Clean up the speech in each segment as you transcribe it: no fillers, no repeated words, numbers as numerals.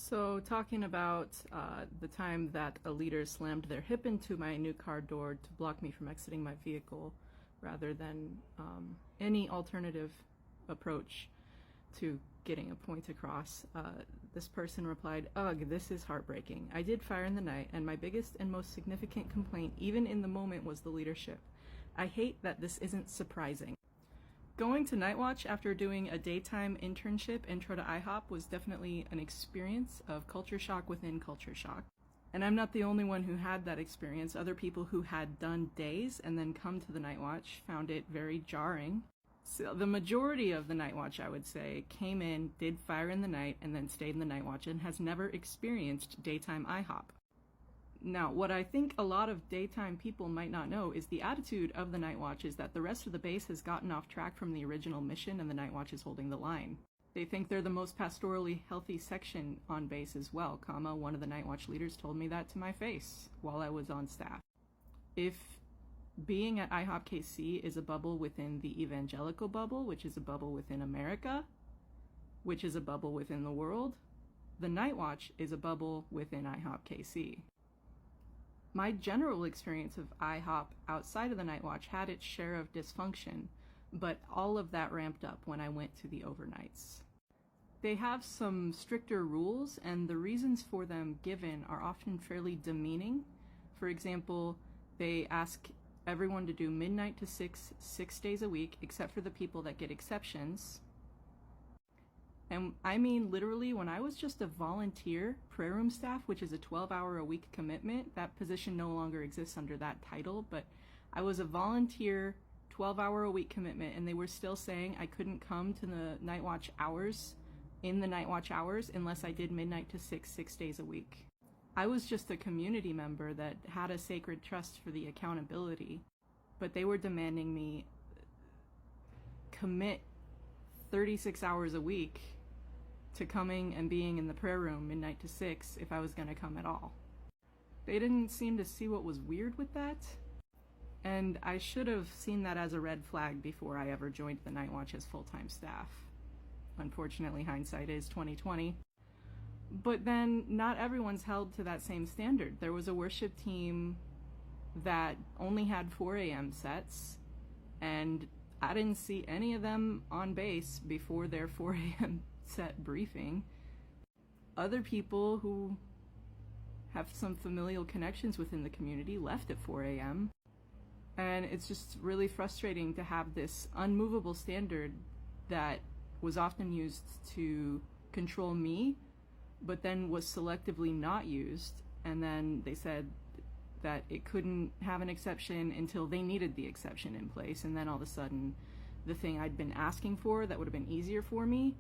So talking about the time that a leader slammed their hip into my new car door to block me from exiting my vehicle rather than any alternative approach to getting a point across, this person replied, "Ugh, this is heartbreaking. I did fire in the night, and my biggest and most significant complaint, even in the moment, was the leadership. I hate that this isn't surprising." Going to Nightwatch after doing a daytime internship intro to IHOP was definitely an experience of culture shock within culture shock. And I'm not the only one who had that experience. Other people who had done days and then come to the Nightwatch found it very jarring. So the majority of the Nightwatch, I would say, came in, did fire in the night, and then stayed in the Nightwatch and has never experienced daytime IHOP. Now, what I think a lot of daytime people might not know is the attitude of the Nightwatch is that the rest of the base has gotten off track from the original mission and the Nightwatch is holding the line. They think they're the most pastorally healthy section on base as well, one of the Nightwatch leaders told me that to my face while I was on staff. If being at IHOPKC is a bubble within the evangelical bubble, which is a bubble within America, which is a bubble within the world, the Nightwatch is a bubble within IHOPKC. My general experience of IHOP outside of the Nightwatch had its share of dysfunction, but all of that ramped up when I went to the overnights. They have some stricter rules, and the reasons for them given are often fairly demeaning. For example, they ask everyone to do midnight to 6 days a week, except for the people that get exceptions. And I mean, literally, when I was just a volunteer prayer room staff, which is a 12-hour-a-week commitment, that position no longer exists under that title, but I was a volunteer 12-hour-a-week commitment, and they were still saying I couldn't come to the Nightwatch hours, in the Nightwatch hours, unless I did midnight to 6 days a week. I was just a community member that had a sacred trust for the accountability, but they were demanding me commit 36 hours a week to coming and being in the prayer room midnight to 6 if I was going to come at all. They didn't seem to see what was weird with that, and I should have seen that as a red flag before I ever joined the Nightwatch as full-time staff. Unfortunately, hindsight is 2020. But then not everyone's held to that same standard. There was a worship team that only had 4 a.m. sets, and I didn't see any of them on base before their 4 a.m. set briefing. Other people who have some familial connections within the community left at 4 a.m. And it's just really frustrating to have this unmovable standard that was often used to control me, but then was selectively not used. And then they said that it couldn't have an exception until they needed the exception in place. And then all of a sudden, the thing I'd been asking for that would have been easier for me,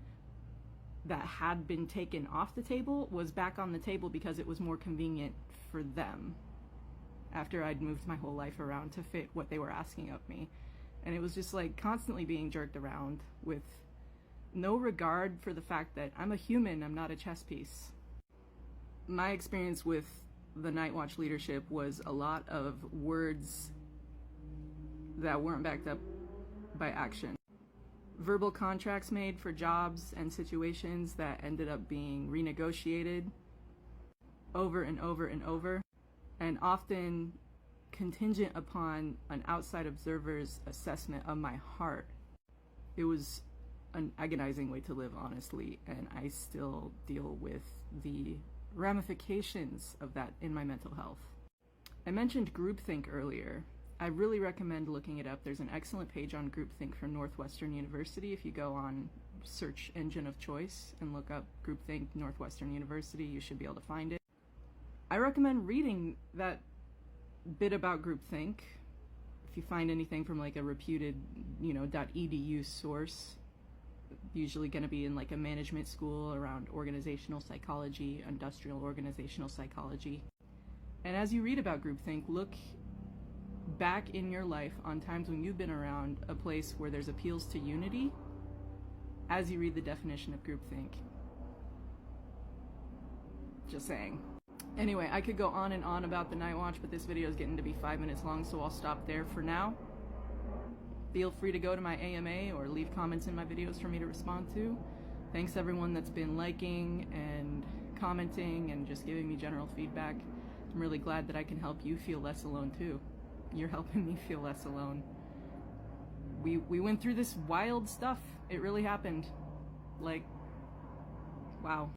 that had been taken off the table, was back on the table because it was more convenient for them after I'd moved my whole life around to fit what they were asking of me. And it was just like constantly being jerked around with no regard for the fact that I'm a human, I'm not a chess piece. My experience with the Nightwatch leadership was a lot of words that weren't backed up by action. Verbal contracts made for jobs and situations that ended up being renegotiated over and over and over, and often contingent upon an outside observer's assessment of my heart. It was an agonizing way to live, honestly, and I still deal with the ramifications of that in my mental health. I mentioned groupthink earlier. I really recommend looking it up. There's an excellent page on groupthink from Northwestern University. If you go on search engine of choice and look up groupthink Northwestern University, you should be able to find it. I recommend reading that bit about groupthink. If you find anything from like a reputed, .edu source, usually going to be in like a management school around organizational psychology, industrial organizational psychology. And as you read about groupthink, look back in your life on times when you've been around a place where there's appeals to unity as you read the definition of groupthink. Just saying. Anyway, I could go on and on about the Nightwatch, but this video is getting to be 5 minutes long, so I'll stop there for now. Feel free to go to my AMA or leave comments in my videos for me to respond to. Thanks everyone that's been liking and commenting and just giving me general feedback. I'm really glad that I can help you feel less alone too. You're helping me feel less alone. We went through this wild stuff. It really happened. Like, wow.